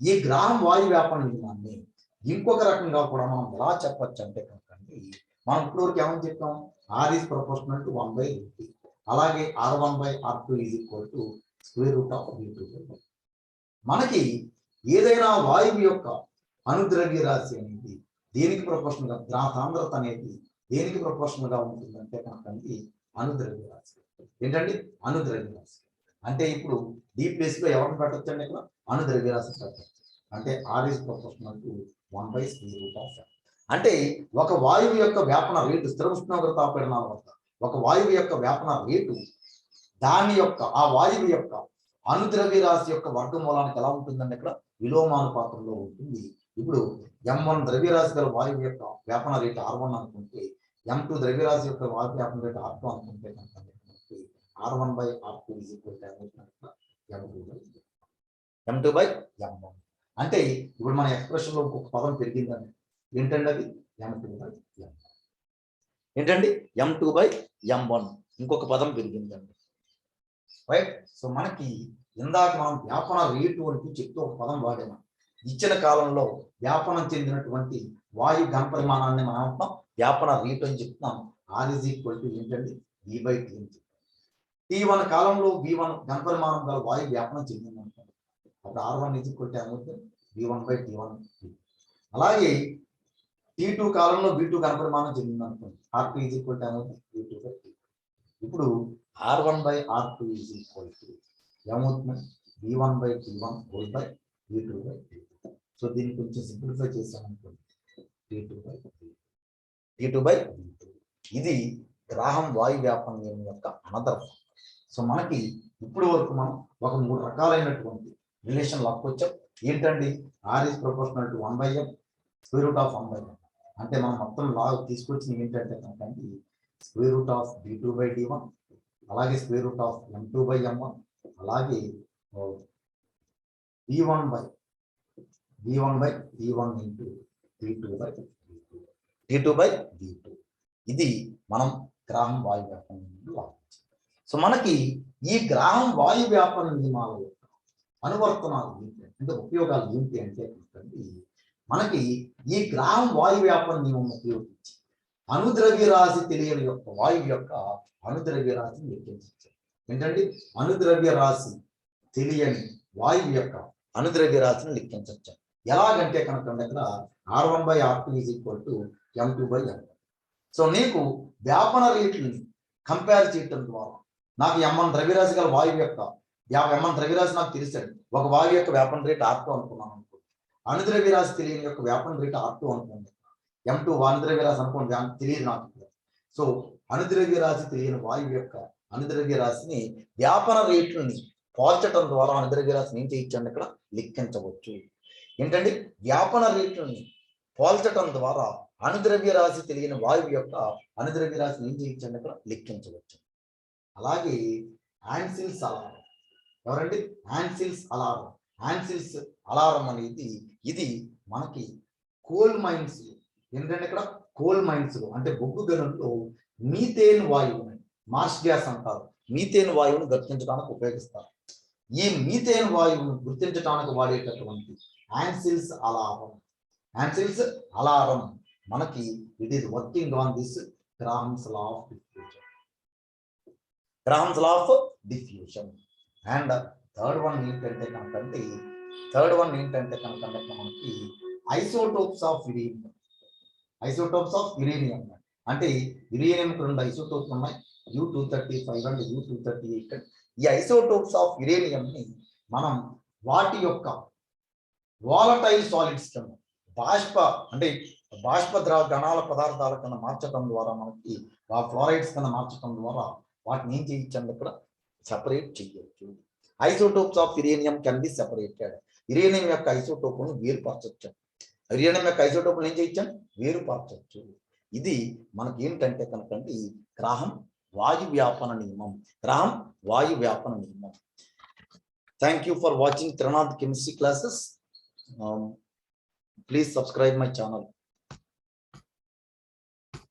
ఈ గ్రాహం వాయు వ్యాపన నియమాన్ని ఇంకొక రకంగా కూడా మనం ఎలా చెప్పొచ్చు అంటే కనుకండి, మనం ఇప్పటివరకు ఏమని చెప్పాం, R is proportional to 1/√T. అలాగే R1/R2 is equal to √B2. మనకి ఏదైనా వాయువు యొక్క అనుద్రవ్య రాశి అనేది దేనికి ప్రపోర్షనల్ గా, సాంద్రత అనేది దేనికి ప్రపోర్షనల్ గా ఉంటుందంటే కనుకండి అనుద్రవ్య రాశి. ఏంటండి అనుద్రవ్య రాశి అంటే ఇప్పుడు D ప్లేస్ లో ఎవరిని పెట్టచ్చు అండి, ఇక్కడ అనుద్రవ్య రాశి పెట్టచ్చు. అంటే R is proportional to 1/√F. అంటే ఒక వాయువు యొక్క వ్యాపన రేటు స్థిర ఉష్ణోగ్రత పీడనాల వద్ద ఒక వాయువు యొక్క వ్యాపన రేటు దాని యొక్క ఆ వాయువు యొక్క అనుద్రవ్య రాశి యొక్క వర్గమూలానికి ఎలా ఉంటుందండి, ఇక్కడ విలోమానుపాతంలో ఉంటుంది. ఇప్పుడు M1 ద్రవ్యరాశి గల వాయువు యొక్క వ్యాపన రేటు R1 అనుకుంటే, M2 ద్రవ్యరాశి యొక్క వాయు వ్యాపన రేటు R2 అనుకుంటే కనుక R1/R2 is equal to M2/M1. అంటే ఇప్పుడు మన ఎక్స్ప్రెషన్ లో ఇంకొక పదం పెరిగిందండి, ఏంటండి అది M2/M1. ఏంటండి M2/M1 ఇంకొక పదం పెరిగిందండి, రైట్. సో మనకి ఇందాక మనం వ్యాపన రేటు అని చెప్తూ ఒక పదం వాడాము. ఇచ్చిన కాలంలో వ్యాపనం చెందినటువంటి వాయు ఘన పరిమాణాన్ని మనం అంటున్నాం వ్యాపన రేటు అని చెప్తున్నాం. R is equal to ఏంటండి V/T అని చెప్తాం. T1 కాలంలో V1 ఘన పరిమాణం గల వాయు వ్యాపనం చెందింది అనుకోండి, అప్పుడు R1 is equal to ఏమవుతుంది V1/T1. అలాగే T2 కాలంలో V2 ఘన పరిమాణం చెందింది అనుకోండి, R2 is equal to ఏమవుతుంది V2/T. ఇప్పుడు R1/R2 is equal to ఏమవుతుంది V1/T1 whole by V2/T. So దీన్ని కొంచెం సింప్లిఫై చేసామనుకోండి T2/V2. ఇది గ్రాహం వాయు వ్యాపన నియమం యొక్క అనదర్. సో మనకి ఇప్పుడు వరకు మనం ఒక 3 రకాలైనటువంటి రిలేషన్ లాక్కొచ్చాం. ఏంటండి R is proportional to 1/M, √1/M. అంటే మనం మొత్తం లా తీసుకొచ్చింది ఏంటంటే కనుకండి √D2/D1, అలాగే √M2/M1, అలాగే V1/V1 into D2/D2. ఇది మనం గ్రాహం వాయు వ్యాపన నియమంలో. సో మనకి ఈ గ్రాహం వాయు వ్యాపన నియమాల యొక్క అనువర్తనాలు ఏంటి అంటే ఉపయోగాలు ఏంటి అంటే మనకి ఈ గ్రాహం వాయు వ్యాపన నియమం ఉపయోగించి అనుద్రవ్య రాశి తెలియని యొక్క వాయువు యొక్క అనుద్రవ్య రాశిని లెక్కించవచ్చు. ఏంటండి అనుద్రవ్య రాశి తెలియని వాయువు యొక్క అనుద్రవ్య రాశిని లెక్కించవచ్చు. ఎలాగంటే కనుక ఇక్కడ R1/R2 is equal to M2/M1. So నీకు వ్యాపన రేట్లని కంపేర్ చేయటం ద్వారా నాకు M1 ద్రవ్యరాశి గల వాయువు యొక్క M1 ద్రవ్యరాశి నాకు తెలిసాడు. ఒక వాయువు యొక్క వ్యాపన రేటు R2 అనుకున్నాను అనుకోండి, అనుద్రవ్య రాశి తెలియని యొక్క వ్యాపన రేటు R2 అనుకోండి, M2 అనుద్రవ్య రాశి అనుకోండి, తెలియదు నాకు. సో అనుద్రవ్య రాశి తెలియని వాయువు యొక్క అనుద్రవ్య రాశిని వ్యాపన రేట్లని పోల్చడం ద్వారా అనుద్రవ్య రాశిని ఏం చేయొచ్చండి ఇక్కడ లెక్కించవచ్చు. ఏంటండి వ్యాపన రేట్లని పోల్చడం ద్వారా అనుద్రవ్య రాశి తెలియని వాయువు యొక్క అనుద్రవ్య రాశిని ఏం చేయొచ్చండి ఇక్కడ లెక్కించవచ్చు. అలాగే ఆన్సిల్స్ అలారం. ఎవరండి ఆన్సిల్స్ అలారం. ఆన్సిల్స్ అలారం అనేది ఇది మనకి కోల్ మైన్స్, ఏంటంటే ఇక్కడ కోల్ మైన్స్ లో అంటే బొగ్గు గనుల్లో మీథేన్ వాయువుని, మార్ష్ గ్యాస్ అంటారు, మీథేన్ వాయువుని గుర్తించడానికి ఉపయోగిస్తారు. ఈ మీథేన్ వాయువును గుర్తించడానికి వాడేటటువంటి ఆన్సిల్స్ అలారం. ఆన్సిల్స్ అలారం మనకి it is working on this Graham's law of diffusion. Graham's law of diffusion. And third one ఏంటంటే కనుక మనకి isotopes of uranium. Isotopes of uranium అంటే యురేనియం 2 ఐసోటోప్స్ ఉన్నాయి, U235 అండ్ U238. ఈ isotopes of uranium ని మనం వాటి యొక్క వాలటైల్ సాలిడ్స్ కింద బాష్ప గణాల పదార్థాల కింద మార్చడం ద్వారా మనకి ఫ్లోరైడ్స్ కింద మార్చడం ద్వారా వాటిని ఏం చేయొచ్చండి ఇక్కడ సెపరేట్ చేయొచ్చు. Isotopes of uranium can be separated. Uranium యొక్క ఐసోటోపులను వేరుపరచొచ్చు. యురేనియం యొక్క ఐసోటోపులను ఏం చేయొచ్చు? వేరుపరచొచ్చు. ఇది మనకి ఏంటంటే కనుకండి గ్రాహం వాయు వ్యాపన నియమం. గ్రాహం వాయు వ్యాపన నియమం. Thank you for watching Trinath chemistry classes. Please subscribe my channel.